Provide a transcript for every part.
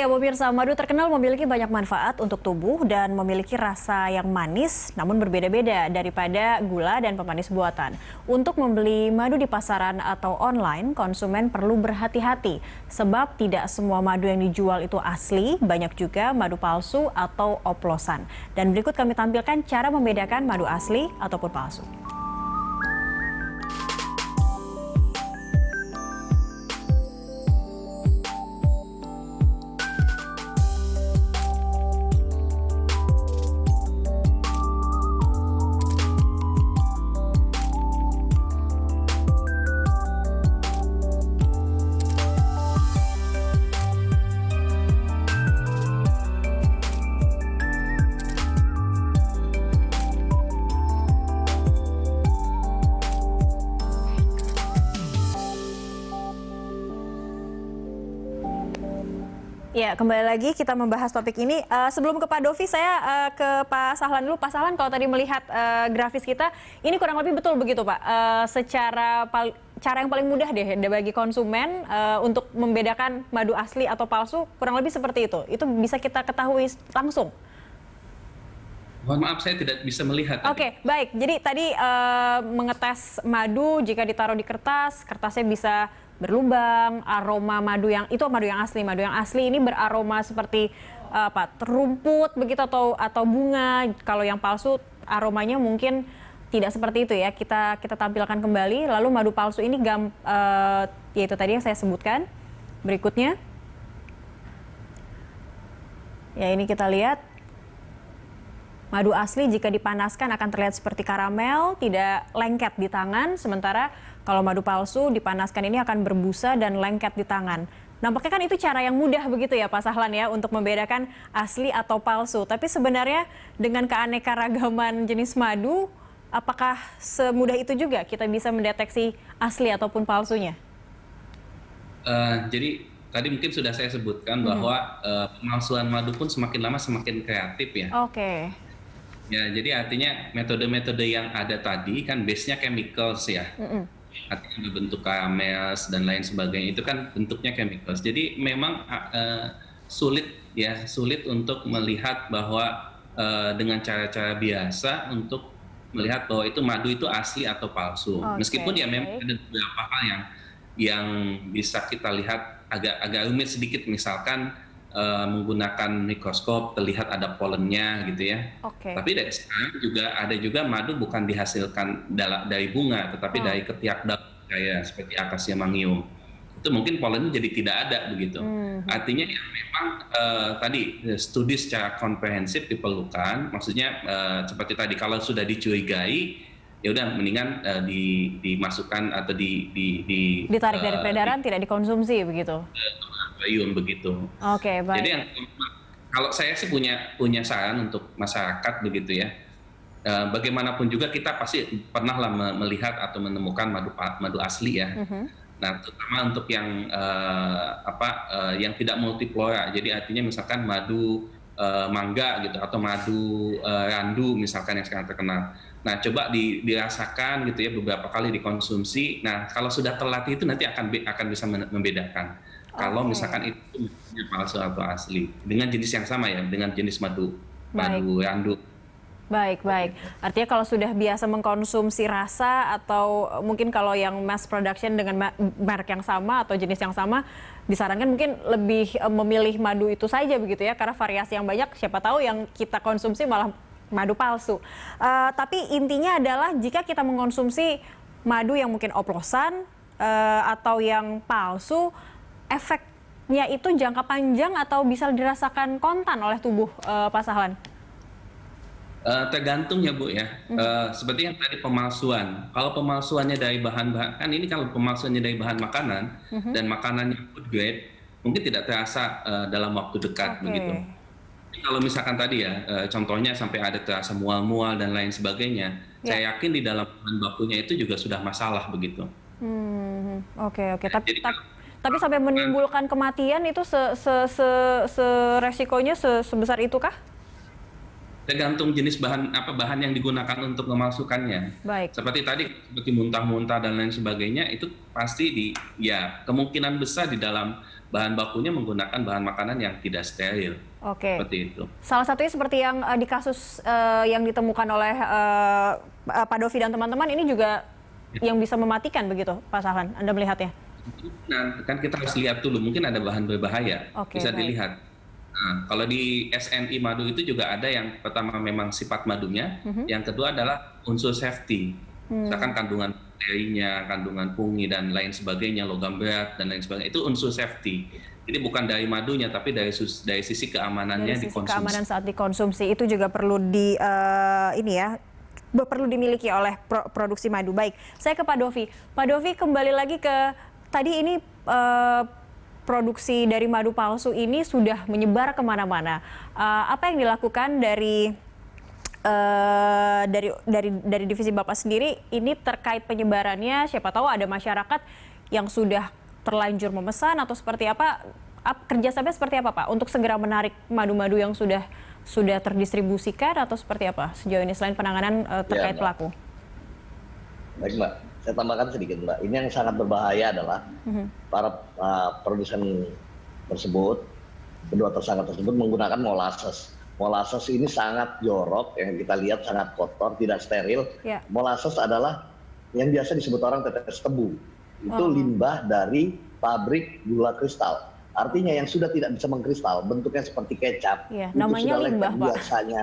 Ya, pemirsa, madu terkenal memiliki banyak manfaat untuk tubuh dan memiliki rasa yang manis, namun berbeda-beda daripada gula dan pemanis buatan. Untuk membeli madu di pasaran atau online, konsumen perlu berhati-hati, sebab tidak semua madu yang dijual itu asli, banyak juga madu palsu atau oplosan. Dan berikut kami tampilkan cara membedakan madu asli ataupun palsu. Ya, kembali lagi kita membahas topik ini. Sebelum ke Pak Dovi, saya ke Pak Sahlan dulu. Pak Sahlan, kalau tadi melihat grafis kita, ini kurang lebih betul begitu, Pak? Cara yang paling mudah deh bagi konsumen untuk membedakan madu asli atau palsu, kurang lebih seperti itu. Itu bisa kita ketahui langsung. Mohon maaf, saya tidak bisa melihat. Oke, baik. Jadi tadi mengetes madu, jika ditaruh di kertas, kertasnya bisa berlubang, aroma madu yang itu madu yang asli. Madu yang asli ini beraroma seperti rumput begitu atau bunga. Kalau yang palsu aromanya mungkin tidak seperti itu ya. Kita tampilkan kembali. Lalu madu palsu ini yaitu tadi yang saya sebutkan. Berikutnya. Ya, ini kita lihat. Madu asli jika dipanaskan akan terlihat seperti karamel, tidak lengket di tangan. Sementara kalau madu palsu dipanaskan ini akan berbusa dan lengket di tangan. Nampaknya kan itu cara yang mudah begitu ya Pak Sahlan ya untuk membedakan asli atau palsu. Tapi sebenarnya dengan keanekaragaman jenis madu, apakah semudah itu juga kita bisa mendeteksi asli ataupun palsunya? Jadi tadi mungkin sudah saya sebutkan bahwa pemalsuan madu pun semakin lama semakin kreatif ya. Oke. Ya, jadi artinya metode-metode yang ada tadi kan base-nya chemicals ya. Artinya berbentuk karamel dan lain sebagainya itu kan bentuknya chemicals. Jadi memang sulit untuk melihat bahwa dengan cara-cara biasa untuk melihat bahwa itu madu itu asli atau palsu. Meskipun ya memang ada beberapa hal yang bisa kita lihat agak rumit sedikit, misalkan menggunakan mikroskop terlihat ada polennya gitu ya. Tapi dari sekarang ada juga madu bukan dihasilkan dari bunga, tetapi dari ketiak daun kayak seperti akasia mangium. Itu mungkin polennya jadi tidak ada begitu. Artinya ya memang tadi studi secara komprehensif diperlukan. Maksudnya seperti tadi kalau sudah dicurigai ya udah mendingan dimasukkan atau ditarik dari peredaran, tidak dikonsumsi begitu. Begitu. Oke, baik. Jadi kalau saya sih punya saran untuk masyarakat begitu ya. Bagaimanapun juga kita pasti pernah lah melihat atau menemukan madu asli ya. Nah, terutama untuk yang tidak multiflora. Jadi artinya misalkan madu mangga gitu atau madu randu misalkan yang sekarang terkenal. Nah, coba dirasakan gitu ya beberapa kali dikonsumsi. Nah, kalau sudah terlatih itu nanti akan bisa membedakan. Kalau misalkan itu palsu atau asli dengan jenis yang sama ya, dengan jenis madu randu. Baik. Artinya kalau sudah biasa mengkonsumsi rasa atau mungkin kalau yang mass production dengan merek yang sama atau jenis yang sama, disarankan mungkin lebih memilih madu itu saja begitu ya, karena variasi yang banyak, siapa tahu yang kita konsumsi malah madu palsu. Tapi intinya adalah jika kita mengkonsumsi madu yang mungkin oplosan atau yang palsu, efeknya itu jangka panjang atau bisa dirasakan kontan oleh tubuh, Pak Sahlan? Tergantung ya Bu ya. Seperti yang tadi pemalsuan. Kalau pemalsuannya dari bahan-bahan, kan ini kalau pemalsuannya dari bahan makanan dan makanannya food grade, mungkin tidak terasa dalam waktu dekat begitu. Tapi kalau misalkan tadi ya, contohnya sampai ada terasa mual-mual dan lain sebagainya, saya yakin di dalam bahan bakunya itu juga sudah masalah begitu. Oke. Tapi sampai menimbulkan kematian itu resikonya sebesar itu kah? tergantung jenis bahan yang digunakan untuk memasukkannya. Baik. Seperti muntah-muntah dan lain sebagainya, itu pasti kemungkinan besar di dalam bahan bakunya menggunakan bahan makanan yang tidak steril. Oke. Seperti itu. Salah satunya seperti yang di kasus yang ditemukan oleh Pak Dovi dan teman-teman ini juga yang bisa mematikan begitu, Pak Sahlan. Anda melihatnya? Nah, kan kita harus lihat dulu, mungkin ada bahan berbahaya. Oke, bisa baik. dilihat. Nah, kalau di SNI madu itu juga ada yang pertama memang sifat madunya, yang kedua adalah unsur safety. Misalkan kandungan bakterinya, kandungan fungi dan lain sebagainya, logam berat dan lain sebagainya, itu unsur safety. Jadi bukan dari madunya, tapi dari sisi keamanannya Dari sisi dikonsumsi. keamanan saat dikonsumsi itu juga perlu perlu dimiliki oleh produksi madu. Baik, saya ke Pak Dovi. Pak Dovi, kembali lagi ke tadi ini produksi dari madu palsu ini sudah menyebar kemana-mana. Apa yang dilakukan dari divisi Bapak sendiri ini terkait penyebarannya? Siapa tahu ada masyarakat yang sudah terlanjur memesan atau seperti apa? Kerjasamanya seperti apa, Pak? Untuk segera menarik madu-madu yang sudah terdistribusikan atau seperti apa sejauh ini selain penanganan terkait pelaku? Baik, Mbak. Saya tambahkan sedikit, Mbak. Ini yang sangat berbahaya adalah para produsen tersebut, kedua tersangka tersebut menggunakan molasses. Molasses ini sangat jorok, yang kita lihat sangat kotor, tidak steril. Ya. Molasses adalah yang biasa disebut orang tetes tebu. Itu limbah dari pabrik gula kristal. Artinya yang sudah tidak bisa mengkristal, bentuknya seperti kecap. Ya, itu namanya sudah limbah, Pak. Biasanya.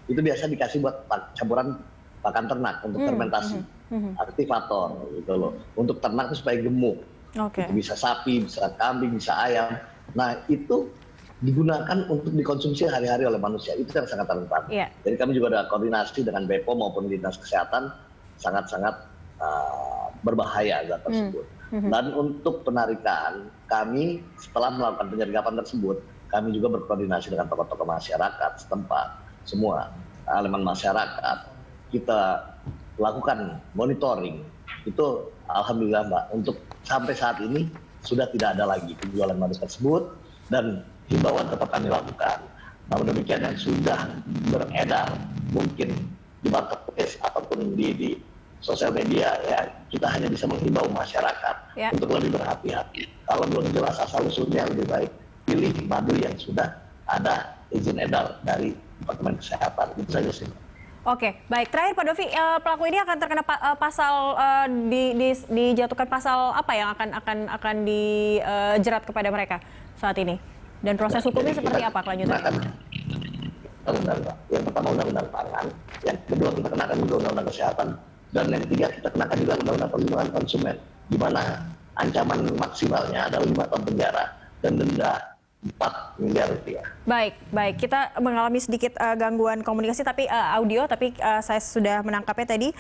Itu biasa dikasih buat campuran pakan ternak untuk fermentasi, aktivator gitu loh. Untuk ternak itu supaya gemuk. Oke. Itu bisa sapi, bisa kambing, bisa ayam. Nah itu digunakan untuk dikonsumsi hari-hari oleh manusia. Itu yang sangat rentan. Iya. Jadi kami juga ada koordinasi dengan BPOM maupun Dinas Kesehatan, sangat-sangat berbahaya zat tersebut. Dan untuk penarikan, kami setelah melakukan penyergapan tersebut, kami juga berkoordinasi dengan tokoh-tokoh masyarakat setempat, semua elemen masyarakat. Kita lakukan monitoring. Itu alhamdulillah, Mbak, untuk sampai saat ini sudah tidak ada lagi penjualan madu tersebut dan himbauan tetap kami lakukan. Namun demikian yang sudah beredar mungkin di marketplace ataupun di sosial media, ya kita hanya bisa menghimbau masyarakat untuk lebih berhati-hati. Kalau belum jelas asal usulnya, lebih baik pilih madu yang sudah ada izin edar dari Departemen Kesehatan. Itu saja sih. Oke, baik. Terakhir Pak Dovi, pelaku ini akan terkena pasal dijatuhkan pasal apa yang akan dijerat kepada mereka saat ini? Dan proses hukumnya seperti apa kelanjutannya? Yang pertama undang-undang pangan, yang kedua kita kenakan juga undang-undang kesehatan, dan yang ketiga kita kenakan juga undang-undang perlindungan konsumen, di mana ancaman maksimalnya adalah 5 tahun penjara dan denda 4 miliar rupiah. Baik. Kita mengalami sedikit gangguan komunikasi audio, tapi saya sudah menangkapnya tadi.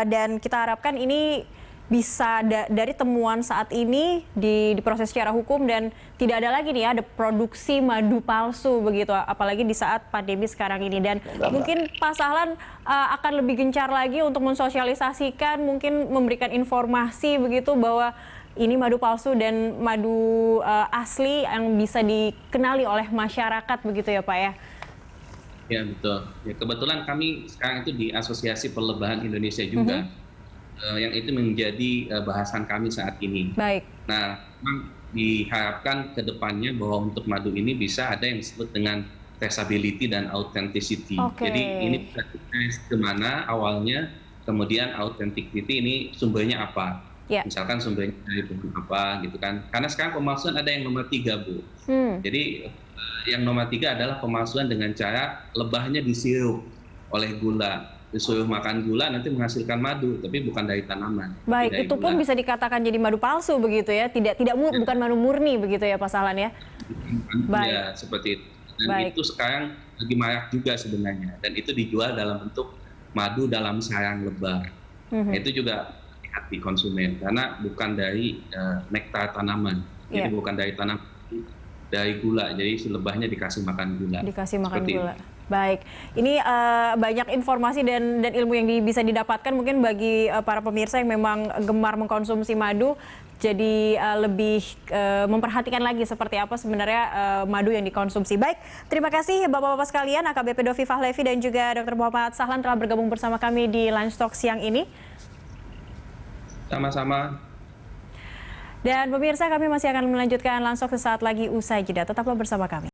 Dan kita harapkan ini bisa dari temuan saat ini diproses secara hukum dan tidak ada lagi nih ada produksi madu palsu begitu, apalagi di saat pandemi sekarang ini. Dan mungkin Pak Sahlan akan lebih gencar lagi untuk mensosialisasikan, mungkin memberikan informasi begitu bahwa ini madu palsu dan madu asli yang bisa dikenali oleh masyarakat begitu ya Pak ya? Ya betul. Ya, kebetulan kami sekarang itu di Asosiasi Perlebahan Indonesia juga, yang itu menjadi bahasan kami saat ini. Baik. Nah, memang diharapkan ke depannya bahwa untuk madu ini bisa ada yang disebut dengan traceability dan authenticity. Jadi ini bisa dites kemana awalnya, kemudian authenticity ini sumbernya apa. Misalkan sumbernya dari bahan apa gitu kan. Karena sekarang pemalsuan ada yang nomor 3, Bu. Jadi yang nomor 3 adalah pemalsuan dengan cara lebahnya disirup oleh gula. Disuruh makan gula nanti menghasilkan madu, tapi bukan dari tanaman. Baik, itu pun bisa dikatakan jadi madu palsu begitu ya, bukan madu murni begitu ya Pak Sahlan ya? Baik. Ya, seperti itu. Dan itu sekarang lagi marak juga sebenarnya, dan itu dijual dalam bentuk madu dalam sarang lebah. Itu juga hati konsumen, karena bukan dari nektar tanaman, jadi bukan dari tanaman, dari gula, jadi si lebahnya dikasih makan gula. Dikasih makan gula. Baik, ini banyak informasi dan ilmu yang bisa didapatkan mungkin bagi para pemirsa yang memang gemar mengkonsumsi madu, jadi lebih memperhatikan lagi seperti apa sebenarnya madu yang dikonsumsi. Baik, terima kasih Bapak-Bapak sekalian, AKBP Dovi Fahlevi dan juga Dr. Muhammad Sahlan telah bergabung bersama kami di Lunch Talk siang ini. Sama-sama. Dan pemirsa, kami masih akan melanjutkan Lunch Talk sesaat lagi usai jeda. Tetaplah bersama kami.